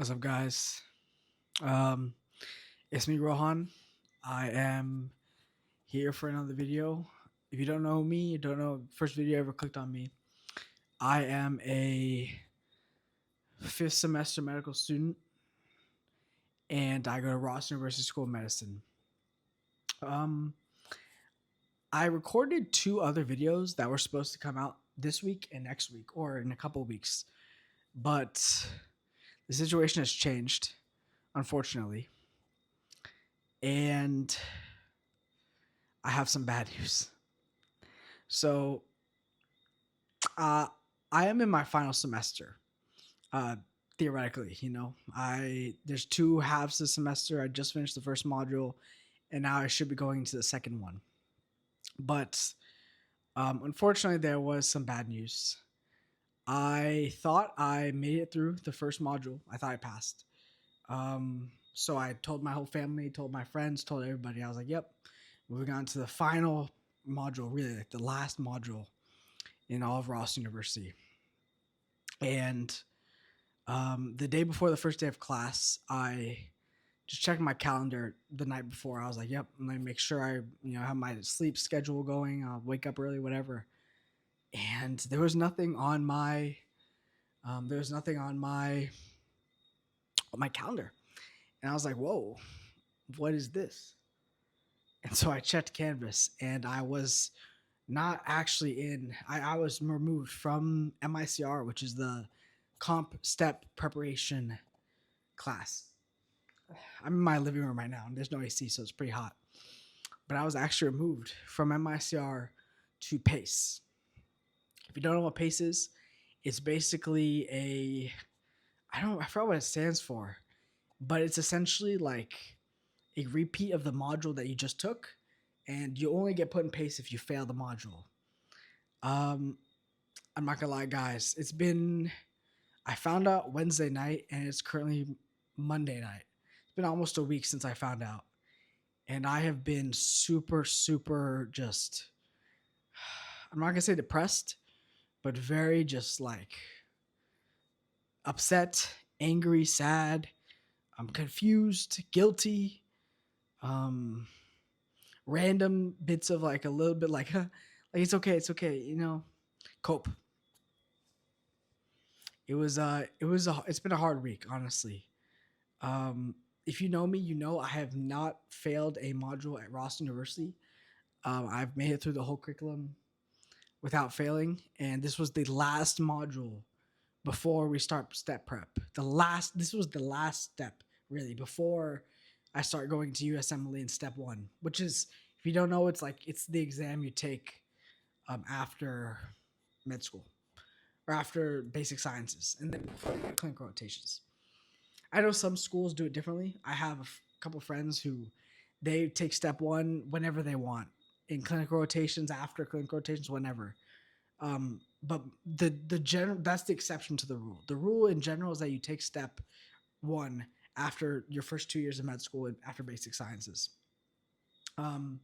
What's up, guys? Um, it's me, Rohan. I am here for another video. If you don't know me, you don't know first video you ever clicked on me. I am a fifth semester medical student, and I go to Ross University School of Medicine. Um, I recorded two other videos that were supposed to come out this week and next week, or in a couple of weeks, but the situation has changed, unfortunately, and I have some bad news. So uh, I am in my final semester. Uh, Theoretically, there's two halves of the semester. I just finished the first module, and now I should be going to the second one. But unfortunately, there was some bad news. I thought I made it through the first module. I thought I passed. So I told my whole family, told my friends, told everybody. I was like, "Yep, moving on to the final module, really like the last module in all of Ross University." And the day before the first day of class, I just checked my calendar the night before. I was like, "Yep, I'm gonna make sure I, have my sleep schedule going. I'll wake up early, whatever." And there was nothing on my, there was nothing on my calendar, and I was like, "Whoa, what is this?" And so I checked Canvas, and I was not actually in. I was removed from MICR, which is the comp step preparation class. I'm in my living room right now, and there's no AC, so it's pretty hot. But I was actually removed from MICR to PACE. If you don't know what PACE is, it's basically I forgot what it stands for, but it's essentially like a repeat of the module that you just took, and you only get put in PACE if you fail the module. Um, I'm not gonna lie, guys. I found out Wednesday night, and it's currently Monday night. It's been almost a week since I found out. And I have been super, super just, I'm not going to say depressed, but very just like upset, angry, sad. I'm confused, guilty, um, random bits of like a little bit like, like it's okay, cope. It's been a hard week, honestly. Um, if you know me, you know I have not failed a module at Ross University. I've made it through the whole curriculum without failing, and this was the last module before we start step prep. This was the last step really before I start going to USMLE in step 1, which is, if you don't know, it's the exam you take after med school or after basic sciences, and then before clinical rotations. I know some schools do it differently. I have a couple friends who they take step 1 whenever they want, in clinical rotations, after clinical rotations, whenever. But the general, that's the exception to the rule. The rule in general is that you take step 1 after your first 2 years of med school and after basic sciences. Um,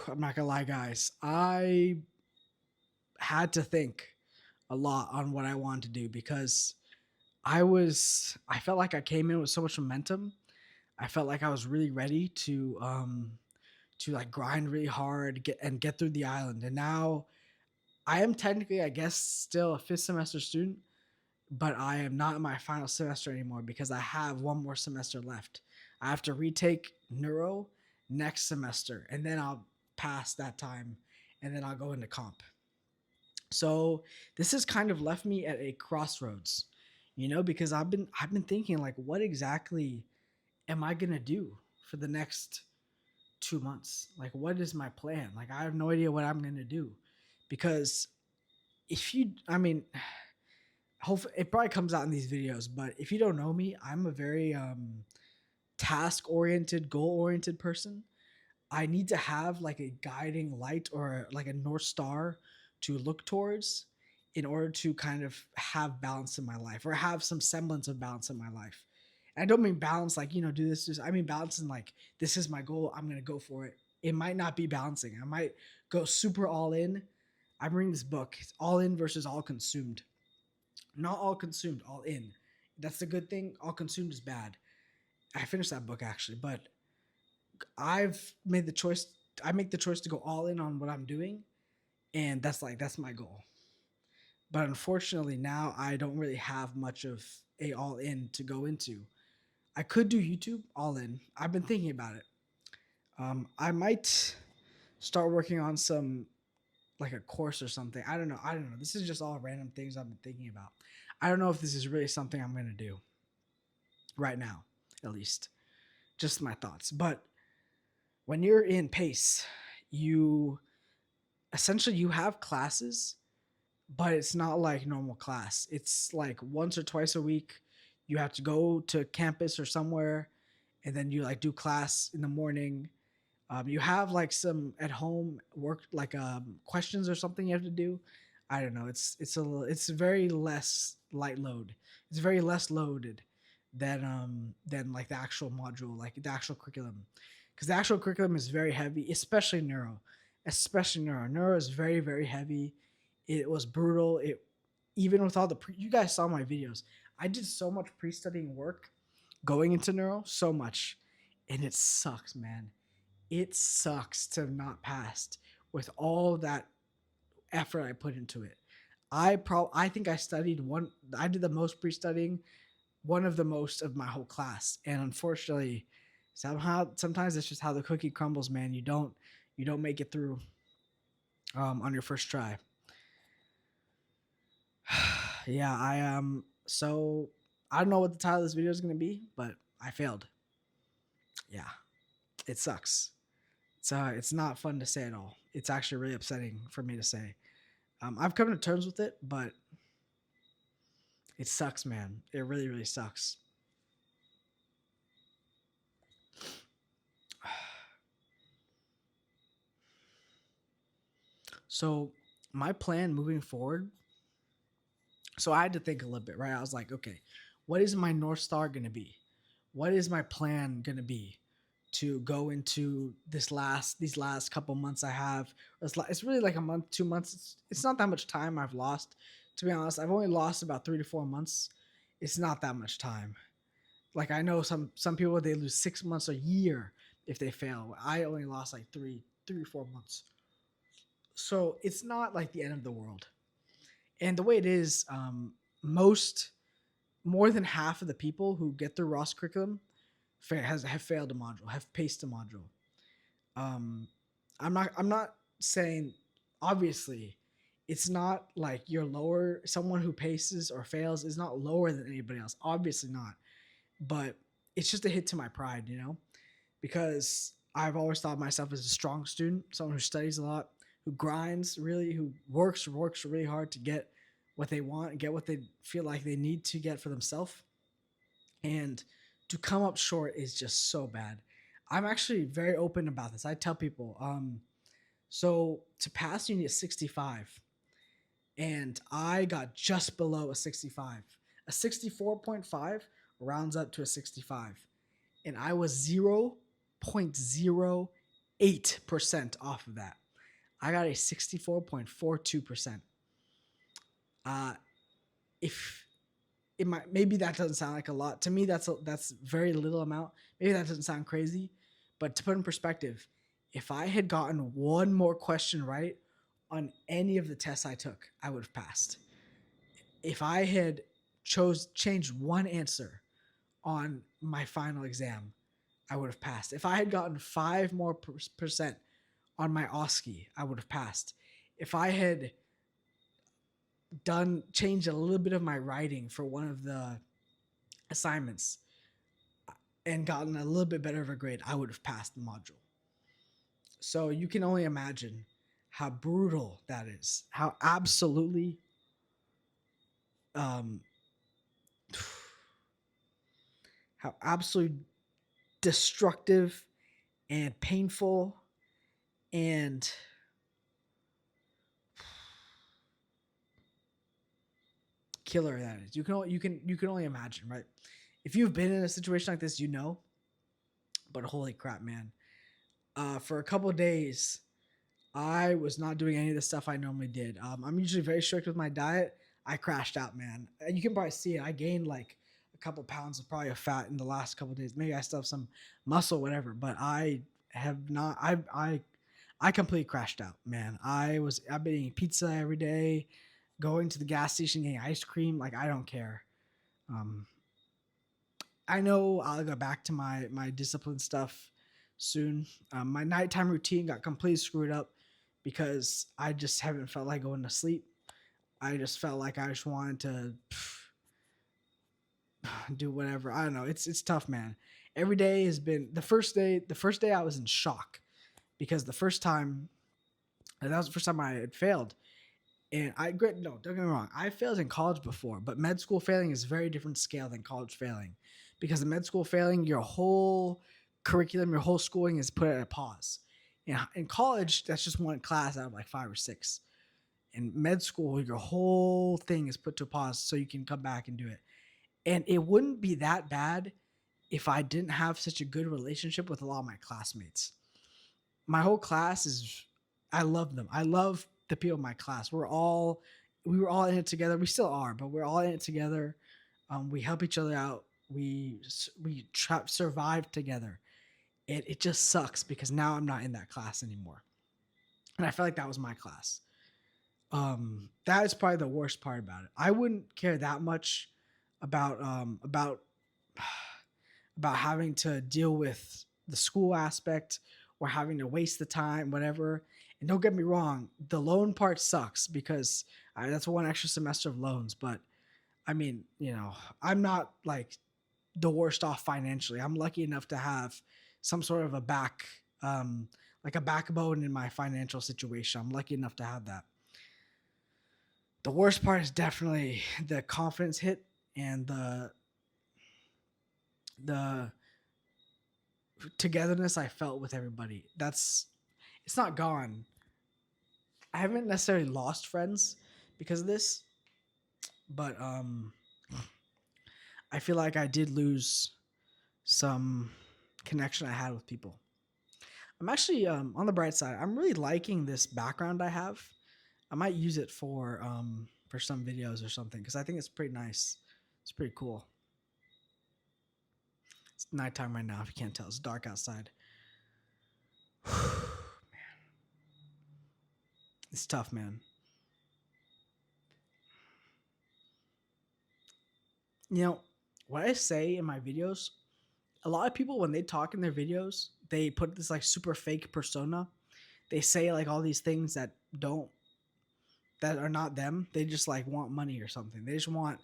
I'm not gonna lie, guys. I had to think a lot on what I wanted to do because I felt like I came in with so much momentum. I felt like I was really ready to like grind really hard, get through the island. And now I am technically, I guess, still a fifth semester student, but I am not in my final semester anymore because I have one more semester left. I have to retake neuro next semester, and then I'll pass that time, and then I'll go into comp. So this has kind of left me at a crossroads, because I've been thinking, like, what exactly am I gonna do for the next 2 months? Like, what is my plan? Like, I have no idea what I'm gonna do, because I mean, hopefully it probably comes out in these videos, but if you don't know me, I'm a very task oriented, goal oriented person. I need to have like a guiding light or like a North Star to look towards in order to kind of have balance in my life, or have some semblance of balance in my life. And I don't mean balance like, do this. I mean balance in like, this is my goal, I'm going to go for it. It might not be balancing. I might go super all in. I'm reading this book, it's All In versus All Consumed. Not all consumed, all in. That's the good thing. All consumed is bad. I finished that book actually, but I've made the choice. I make the choice to go all in on what I'm doing, and that's my goal. But unfortunately, now I don't really have much of a all in to go into. I could do YouTube all in. I've been thinking about it. I might start working on some like a course or something. I don't know. I don't know. This is just all random things I've been thinking about. I don't know if this is really something I'm gonna do right now, at least. Just my thoughts. But when you're in pace, you essentially you have classes, but it's not like normal class. It's like once or twice a week you have to go to campus or somewhere, and then you like do class in the morning. You have like some at home work like questions or something you have to do. I don't know. It's very less light load. It's very less loaded than like the actual module, like the actual curriculum, because the actual curriculum is very heavy, especially neuro. Especially neuro. Neuro is very very heavy. It was brutal. It even with all the you guys saw my videos. I did so much pre-studying work going into neuro, so much, and it sucks, man. It sucks to have not passed with all that effort I put into it. I think I studied one. I did the most pre-studying, one of the most of my whole class, and unfortunately, somehow sometimes it's just how the cookie crumbles, man. You don't make it through on your first try. Yeah, so I don't know what the title of this video is gonna be, but I failed. Yeah, it sucks. It's not fun to say at all. It's actually really upsetting for me to say. I've come to terms with it, but it sucks, man. It really, really sucks. So my plan moving forward. So I had to think a little bit, right? I was like, okay, what is my North Star gonna be? What is my plan gonna be to go into these last couple months I have? It's really like a month, 2 months. It's not that much time I've lost. To be honest, I've only lost about 3 to 4 months. It's not that much time. Like I know some people they lose 6 months, a year if they fail. I only lost like 4 months. So it's not like the end of the world. And the way it is, most more than half of the people who get through Ross curriculum have failed a module, have paced a module. Um, I'm not saying obviously it's not like you're lower. Someone who paces or fails is not lower than anybody else. Obviously not, but it's just a hit to my pride, because I've always thought of myself as a strong student, someone who studies a lot, who grinds really, who works really hard to get what they want and get what they feel like they need to get for themselves. And to come up short is just so bad. I'm actually very open about this. I tell people, so to pass, you need a 65, and I got just below a 65. A 64.5 rounds up to a 65, and I was 0.08% off of that. I got a 64.42%. Uh, if it might, maybe that doesn't sound like a lot to me, that's very little amount. Maybe that doesn't sound crazy, but to put in perspective, if I had gotten one more question right on any of the tests I took, I would have passed. If I had changed one answer on my final exam, I would have passed. If I had gotten 5 more percent on my OSCE, I would have passed. If I had changed a little bit of my writing for one of the assignments and gotten a little bit better of a grade, I would have passed the module. So you can only imagine how brutal that is. How absolutely um how absolutely destructive and painful and killer that is. You can only imagine, right? If you've been in a situation like this, but holy crap, man. For a couple of days, I was not doing any of the stuff I normally did. I'm usually very strict with my diet. I crashed out, man. And you can probably see it. I gained like a couple pounds of probably of fat in the last couple days. Maybe I still have some muscle, whatever. But I have not. I completely crashed out, man. I've been eating pizza every day, going to the gas station getting ice cream. Like I don't care. Um, I know I'll go back to my discipline stuff soon. My nighttime routine got completely screwed up because I just haven't felt like going to sleep. I just felt like I just wanted to do whatever. I don't know. It's tough, man. Every day has been the first day. The first day I was in shock because the first time that was the first time I had failed. And no, don't get me wrong. I failed in college before, but med school failing is a very different scale than college failing, because in med school failing, your whole curriculum, your whole schooling is put at a pause. In college, that's just one class out of like 5 or 6. In med school, your whole thing is put to a pause so you can come back and do it. And it wouldn't be that bad if I didn't have such a good relationship with a lot of my classmates. My whole class is, I love them. I love the people in my class. We were all in it together. We still are, but we're all in it together. We help each other out. We survive together. It just sucks because now I'm not in that class anymore, and I felt like that was my class. That is probably the worst part about it. I wouldn't care that much about about having to deal with the school aspect or having to waste the time, whatever. And don't get me wrong, the loan part sucks because that's one extra semester of loans. But I mean, I'm not like the worst off financially. I'm lucky enough to have some sort of like a backbone in my financial situation. I'm lucky enough to have that. The worst part is definitely the confidence hit and the togetherness I felt with everybody. It's not gone. I haven't necessarily lost friends because of this, but I feel like I did lose some connection I had with people. I'm actually on the bright side. I'm really liking this background I have. I might use it for some videos or something because I think it's pretty nice. It's pretty cool. It's nighttime right now. If you can't tell, it's dark outside. It's tough, man. What I say in my videos, a lot of people, when they talk in their videos, they put this like super fake persona. They say like all these things that are not them. They just like want money or something. They just want,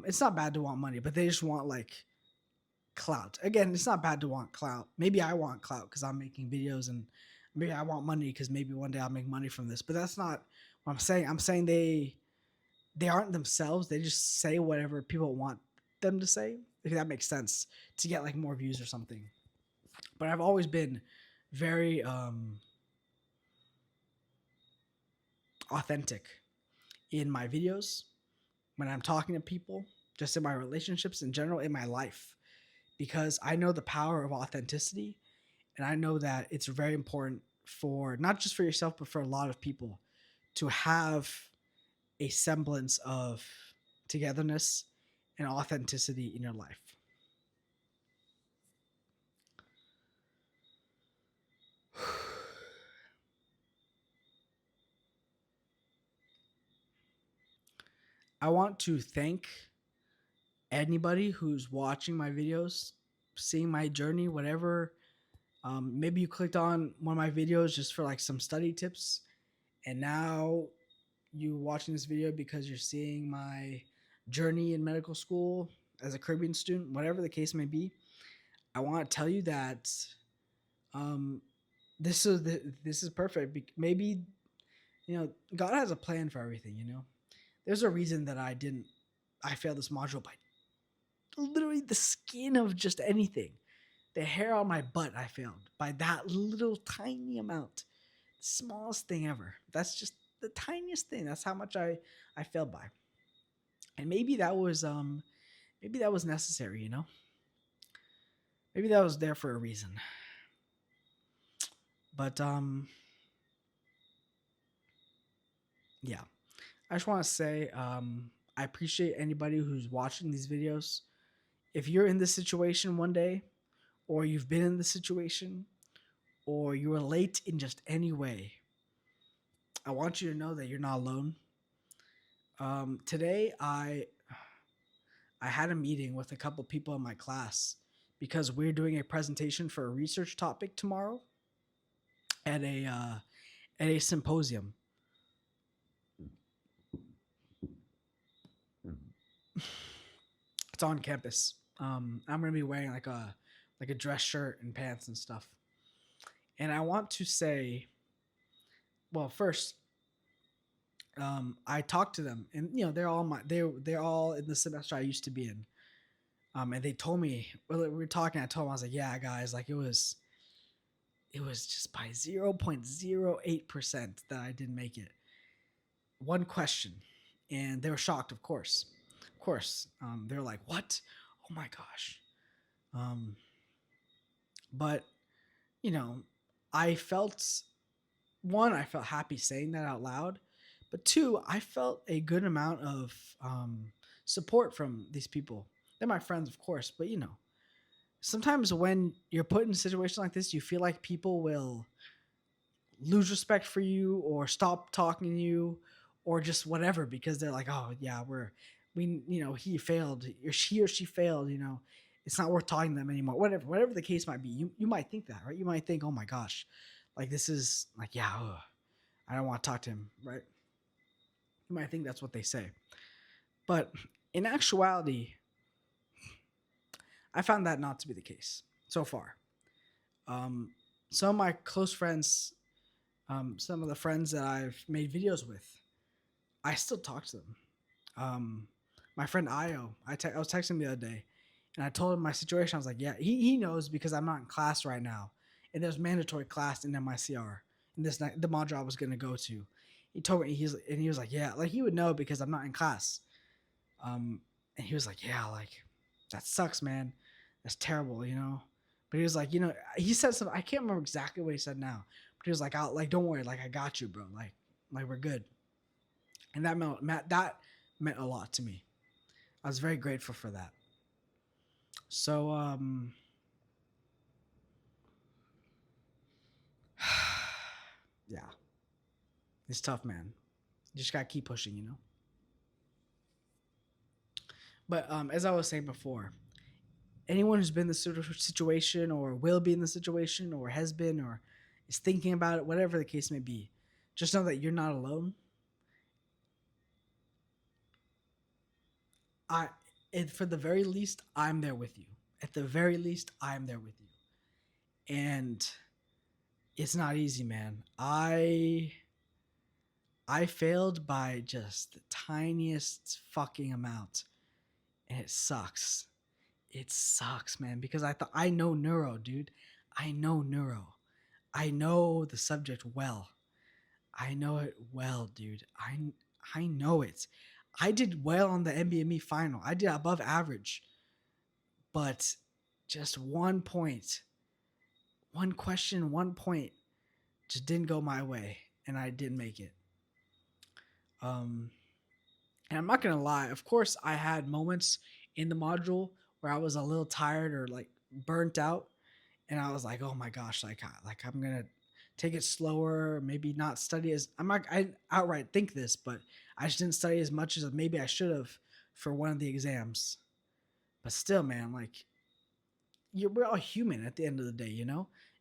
it's not bad to want money, but they just want like clout. Again, it's not bad to want clout. Maybe I want clout because I'm making videos, and maybe I want money because maybe one day I'll make money from this. But that's not what I'm saying. I'm saying they aren't themselves. They just say whatever people want them to say, if that makes sense, to get like more views or something. But I've always been very authentic in my videos, when I'm talking to people, just in my relationships in general, in my life, because I know the power of authenticity, and I know that it's very important for not just for yourself, but for a lot of people to have a semblance of togetherness and authenticity in your life. I want to thank anybody who's watching my videos, seeing my journey, whatever. Maybe you clicked on one of my videos just for like some study tips, and now you watching this video because you're seeing my journey in medical school as a Caribbean student, whatever the case may be. I want to tell you that um, this is perfect. Maybe God has a plan for everything. There's a reason that I failed this module by literally the skin of just anything. The hair on my butt, I failed by that little tiny amount. Smallest thing ever. That's just the tiniest thing. That's how much I failed by. And maybe that was necessary, Maybe that was there for a reason. But yeah. I just want to say, I appreciate anybody who's watching these videos. If you're in this situation one day, or you've been in this situation, or you relate in just any way, I want you to know that you're not alone. Today, I had a meeting with a couple people in my class because we're doing a presentation for a research topic tomorrow at a symposium. It's on campus. I'm gonna be wearing like a dress shirt and pants and stuff. And I want to say, well, first, I talked to them, and they're all in the semester I used to be in. And they told me, well, we were talking. I told them, I was like, yeah, guys, like it was just by 0.08% that I didn't make it. One question, and they were shocked, of course. Of course, they were like, "What? Oh my gosh!" Um, but you know, I felt one, I felt happy saying that out loud, but two, I felt a good amount of support from these people. They're my friends, of course, but sometimes when you're put in a situation like this, you feel like people will lose respect for you or stop talking to you or just whatever because they're like, oh yeah, he failed or she failed, it's not worth talking to them anymore. Whatever the case might be, you might think that, right? You might think, oh my gosh, like this is like, yeah, ugh, I don't want to talk to him, right? You might think that's what they say, but in actuality, I found that not to be the case so far. Um, some of my close friends, some of the friends that I've made videos with, I still talk to them. Um, my friend Io, I was texting him the other day, and I told him my situation. I was like, yeah, he knows because I'm not in class right now, and there's mandatory class in MICR, and this night the module I was gonna go to. He told me he was like, yeah, like he would know because I'm not in class. And he was like, yeah, like that sucks, man. That's terrible, But he was like, he said something. I can't remember exactly what he said now, but he was like, "I'll like, don't worry, like I got you, bro. Like we're good." And that meant a lot to me. I was very grateful for that. So yeah, it's tough, man. You just gotta keep pushing. But as I was saying before, anyone who's been in this sort of situation, or will be in the situation, or has been, or is thinking about it, whatever the case may be, just know that you're not alone. I, for the very least, I'm there with you. At the very least, I'm there with you. And it's not easy, man. I failed by just the tiniest fucking amount, and it sucks. It sucks, man, because I know neuro, dude. I know neuro. I know the subject well. I know it well, dude. I know it. I did well on the NBME final. I did above average, but just 1 point, one question, 1 point just didn't go my way, and I didn't make it. And I'm not gonna lie. Of course, I had moments in the module where I was a little tired or like burnt out, and I was like, "Oh my gosh, like I'm gonna take it slower, maybe not study as I'm not. I outright think this, but I just didn't study as much as maybe I should have for one of the exams. But still, man, like we're all human at the end of the day.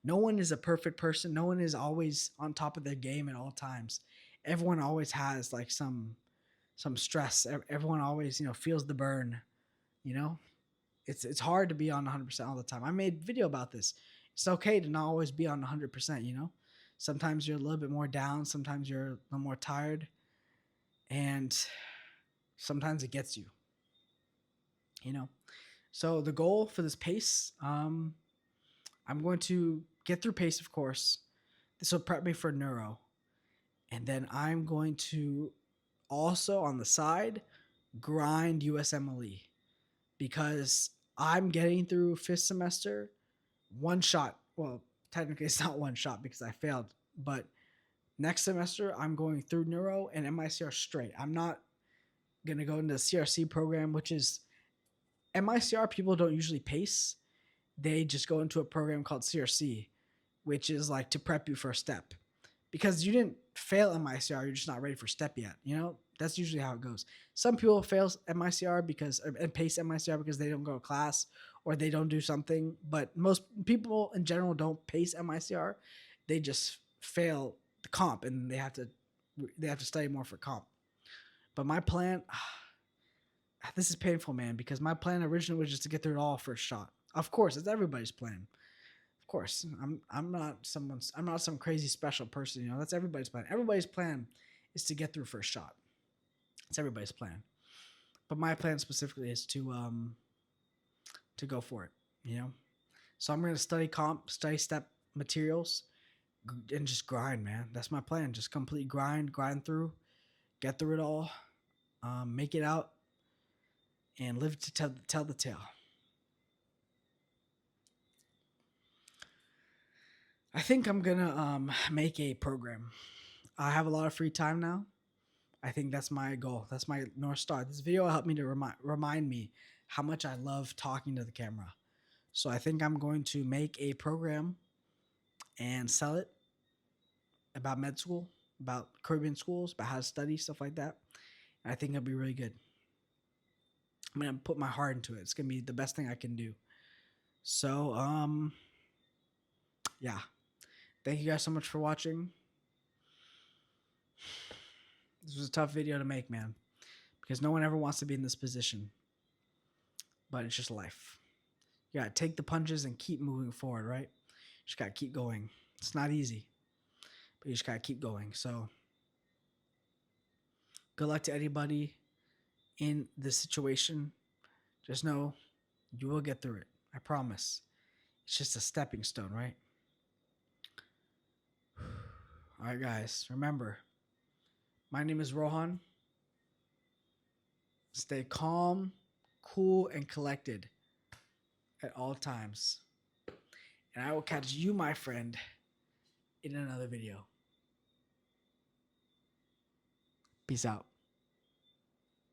No one is a perfect person. No one is always on top of their game at all times. Everyone always has like some stress. Everyone always feels the burn. You know, it's hard to be on 100% all the time. I made a video about this. It's okay to not always be on 100%. Sometimes you're a little bit more down. Sometimes you're a little more tired, and sometimes it gets you. So the goal for this pace, I'm going to get through pace, of course. This will prep me for neuro. And then I'm going to also on the side grind USMLE because I'm getting through fifth semester one shot. Well, technically it's not one shot because I failed, but Next semester, I'm going through neuro and MICR straight. I'm not going to go into the CRC program, which is MICR. People don't usually pace. They just go into a program called CRC, which is like to prep you for a step. Because you didn't fail MICR, you're just not ready for step yet. You know, that's usually how it goes. Some people fail MICR and pace MICR because they don't go to class or they don't do something. But most people in general don't pace MICR. They just fail the comp and they have to study more for comp. But my plan, this is painful, man, because my plan originally was just to get through it all first shot. Of course, it's everybody's plan. Of course, I'm not some crazy special person. You know, that's everybody's plan. Everybody's plan is to get through first shot. It's everybody's plan. But my plan specifically is to go for it. You know, so I'm gonna study comp, study step materials, and just grind, man. That's my plan. Just complete grind through, get through it all, make it out, and live to tell the tale. I think I'm gonna make a program. I have a lot of free time now. I think that's my goal. That's my North Star. This video helped me to remind me how much I love talking to the camera. So I think I'm going to make a program and sell it about med school, about Caribbean schools, about how to study, stuff like that. And I think it'll be really good. I'm going to put my heart into it. It's going to be the best thing I can do. So, yeah. Thank you guys so much for watching. This was a tough video to make, man, because no one ever wants to be in this position. But it's just life. You got to take the punches and keep moving forward, right? You just got to keep going. It's not easy, but you just got to keep going. So, good luck to anybody in this situation. Just know you will get through it. I promise. It's just a stepping stone, right? All right, guys. Remember, my name is Rohan. Stay calm, cool, and collected at all times. And I will catch you, my friend, in another video. Peace out.